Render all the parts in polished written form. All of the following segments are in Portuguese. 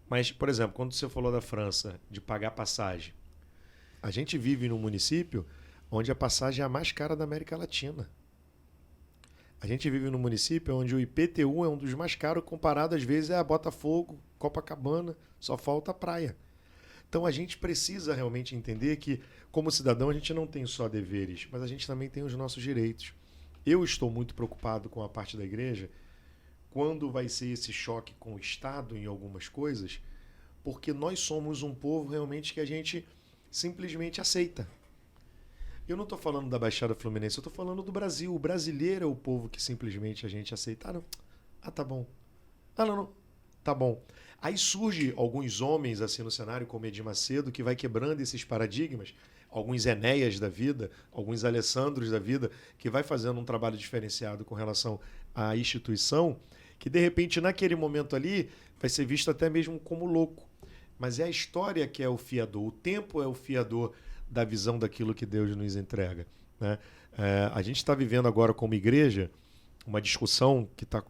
Mas, por exemplo, quando você falou da França, de pagar passagem, a gente vive num município onde a passagem é a mais cara da América Latina. A gente vive num município onde o IPTU é um dos mais caros, comparado às vezes a Botafogo, Copacabana, só falta a praia. Então a gente precisa realmente entender que, como cidadão, a gente não tem só deveres, mas a gente também tem os nossos direitos. Eu estou muito preocupado com a parte da igreja, quando vai ser esse choque com o Estado em algumas coisas, porque nós somos um povo realmente que a gente simplesmente aceita. Eu não estou falando da Baixada Fluminense, eu estou falando do Brasil. O brasileiro é o povo que simplesmente a gente aceita. Ah, não. Ah, tá bom. Ah, não, não. Tá bom. Aí surge alguns homens assim no cenário, como Edir Macedo, que vai quebrando esses paradigmas, alguns Enéas da vida, alguns Alessandros da vida, que vai fazendo um trabalho diferenciado com relação à instituição, que de repente naquele momento ali vai ser visto até mesmo como louco. Mas é a história que é o fiador, o tempo é o fiador da visão daquilo que Deus nos entrega, né? A gente está vivendo agora como igreja uma discussão que está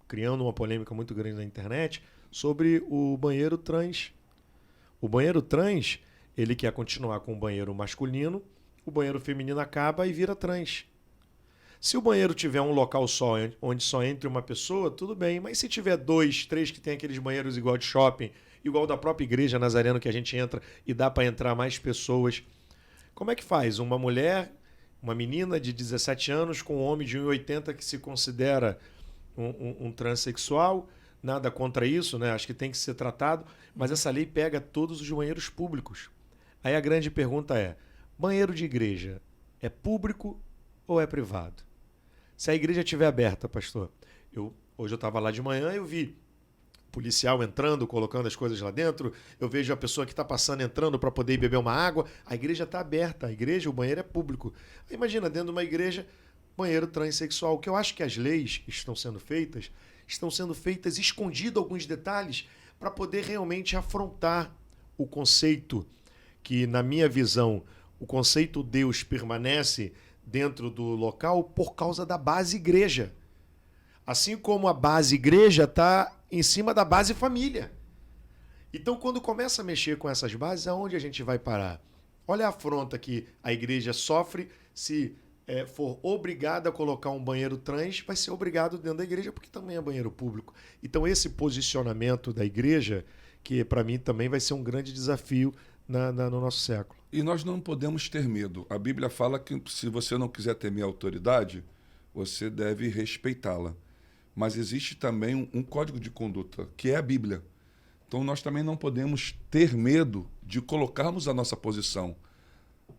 criando uma polêmica muito grande na internet sobre o banheiro trans. O banheiro trans, ele quer continuar com o banheiro masculino, o banheiro feminino acaba e vira trans. Se o banheiro tiver um local só, onde só entre uma pessoa, tudo bem. Mas se tiver dois, três que tem aqueles banheiros igual de shopping, igual da própria igreja Nazareno que a gente entra e dá para entrar mais pessoas, como é que faz? Uma mulher, uma menina de 17 anos com um homem de 1,80 que se considera um transexual, nada contra isso, né? Acho que tem que ser tratado, mas essa lei pega todos os banheiros públicos. Aí a grande pergunta é, banheiro de igreja é público ou é privado? Se a igreja estiver aberta, pastor, hoje eu estava lá de manhã e eu vi policial entrando, colocando as coisas lá dentro, eu vejo a pessoa que está passando entrando para poder beber uma água, a igreja está aberta, a igreja, o banheiro é público. Imagina, dentro de uma igreja, banheiro transexual. O que eu acho que as leis que estão sendo feitas escondido alguns detalhes para poder realmente afrontar o conceito que, na minha visão, o conceito Deus permanece dentro do local por causa da base igreja. Assim como a base igreja está em cima da base família. Então, quando começa a mexer com essas bases, aonde a gente vai parar? Olha a afronta que a igreja sofre se for obrigada a colocar um banheiro trans, vai ser obrigado dentro da igreja, porque também é banheiro público. Então, esse posicionamento da igreja, que para mim também vai ser um grande desafio no nosso século. E nós não podemos ter medo. A Bíblia fala que se você não quiser temer a autoridade, você deve respeitá-la. Mas existe também um código de conduta, que é a Bíblia. Então nós também não podemos ter medo de colocarmos a nossa posição.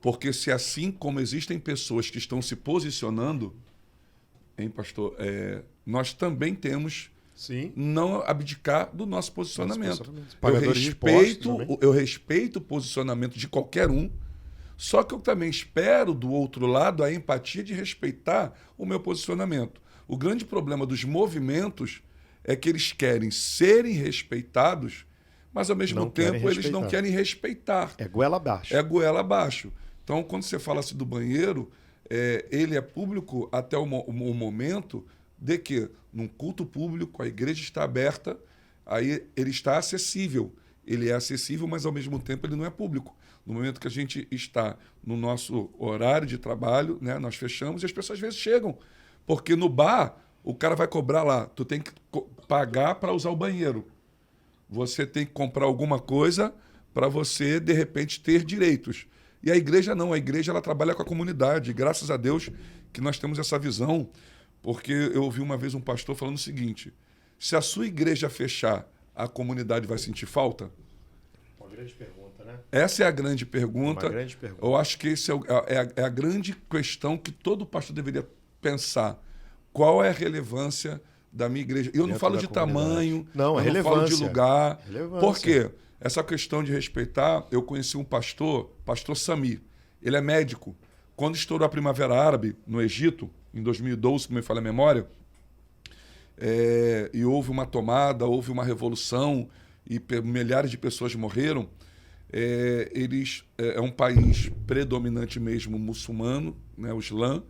Porque se assim como existem pessoas que estão se posicionando, hein, pastor, nós também temos não abdicar do nosso posicionamento. Eu respeito o posicionamento de qualquer um, só que eu também espero do outro lado a empatia de respeitar o meu posicionamento. O grande problema dos movimentos é que eles querem serem respeitados, mas ao mesmo tempo eles não querem respeitar. É goela abaixo. É goela abaixo. Então, quando você fala assim do banheiro, ele é público até o momento de que, num culto público, a igreja está aberta, aí ele está acessível. Ele é acessível, mas ao mesmo tempo ele não é público. No momento que a gente está no nosso horário de trabalho, né, nós fechamos e as pessoas às vezes chegam. Porque no bar, o cara vai cobrar lá. Tu tem que pagar para usar o banheiro. Você tem que comprar alguma coisa para você, de repente, ter direitos. E a igreja não. A igreja ela trabalha com a comunidade. E graças a Deus que nós temos essa visão. Porque eu ouvi uma vez um pastor falando o seguinte, se a sua igreja fechar, a comunidade vai sentir falta? Uma grande pergunta, né? Essa é a grande pergunta. Uma grande pergunta. Eu acho que essa é a grande questão que todo pastor deveria pensar. Qual é a relevância da minha igreja? Eu não falo de tamanho, não, eu não falo de lugar. Relevância. Por quê? Essa questão de respeitar, eu conheci um pastor Sami. Ele é médico. Quando estourou a Primavera Árabe no Egito, em 2012, se não me falha a memória, e houve uma tomada, houve uma revolução e milhares de pessoas morreram, é um país predominante mesmo muçulmano, né, o Islã,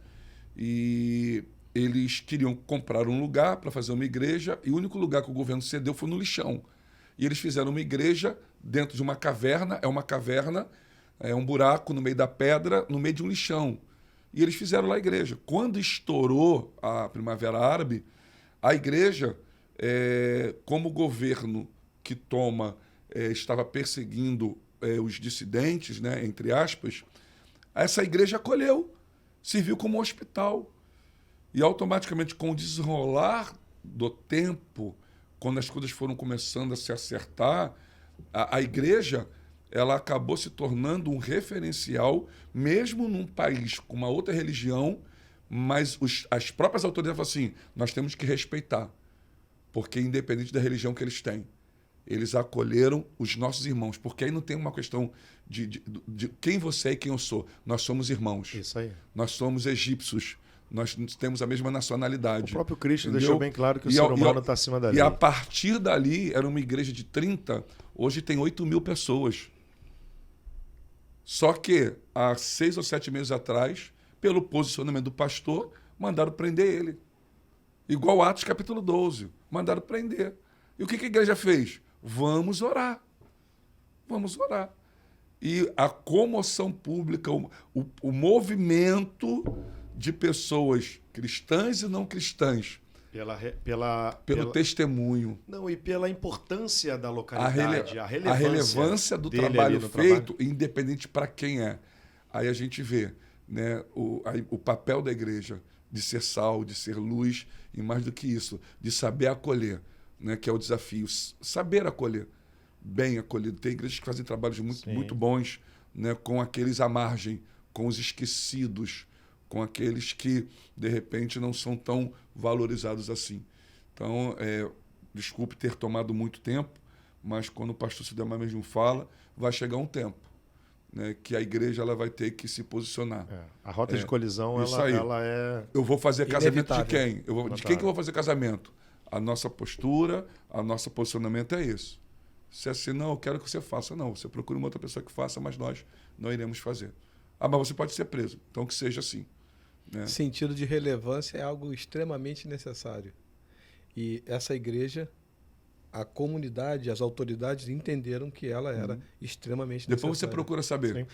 e eles queriam comprar um lugar para fazer uma igreja e o único lugar que o governo cedeu foi no lixão. E eles fizeram uma igreja dentro de uma caverna, é um buraco no meio da pedra, no meio de um lixão. E eles fizeram lá a igreja. Quando estourou a Primavera Árabe, a igreja, como o governo que toma estava perseguindo os dissidentes, né, entre aspas, essa igreja acolheu, serviu como um hospital. E automaticamente, com o desenrolar do tempo, quando as coisas foram começando a se acertar, a igreja ela acabou se tornando um referencial, mesmo num país com uma outra religião, mas as próprias autoridades falam assim, nós temos que respeitar, porque independente da religião que eles têm, eles acolheram os nossos irmãos, porque aí não tem uma questão de quem você é e quem eu sou. Nós somos irmãos. Isso aí. Nós somos egípcios. Nós temos a mesma nacionalidade. O próprio Cristo entendeu? deixou bem claro que o ser humano está acima da lei. E a partir dali, era uma igreja de 30, hoje tem 8.000 pessoas. Só que, há 6 ou 7 meses atrás, pelo posicionamento do pastor, mandaram prender ele. Igual Atos capítulo 12. Mandaram prender. E o que a igreja fez? Vamos orar. Vamos orar. E a comoção pública, o movimento de pessoas cristãs e não cristãs, pelo testemunho. Não, e pela importância da localidade, a relevância do trabalho feito, independente para quem é. Aí a gente vê, né, o papel da igreja de ser sal, de ser luz, e mais do que isso, de saber acolher, né, que é o desafio. Saber acolher, bem acolhido. Tem igrejas que fazem trabalhos muito bons, né, com aqueles à margem, com os esquecidos, com aqueles que, de repente, não são tão valorizados assim. Então, desculpe ter tomado muito tempo, mas quando o pastor Sidemar mesmo fala, vai chegar um tempo, né, que a igreja ela vai ter que se posicionar. A rota de colisão, ela é... Eu vou fazer casamento de inevitável. quem? De quem que eu vou fazer casamento? A nossa postura, o nosso posicionamento é esse. Se é assim, não, eu quero que você faça. Não, você procura uma outra pessoa que faça, mas nós não iremos fazer. Ah, mas você pode ser preso. Então, que seja assim. Né? Sentido de relevância é algo extremamente necessário. E essa igreja, a comunidade, as autoridades entenderam que ela era extremamente necessária. Depois você procura saber. Sim.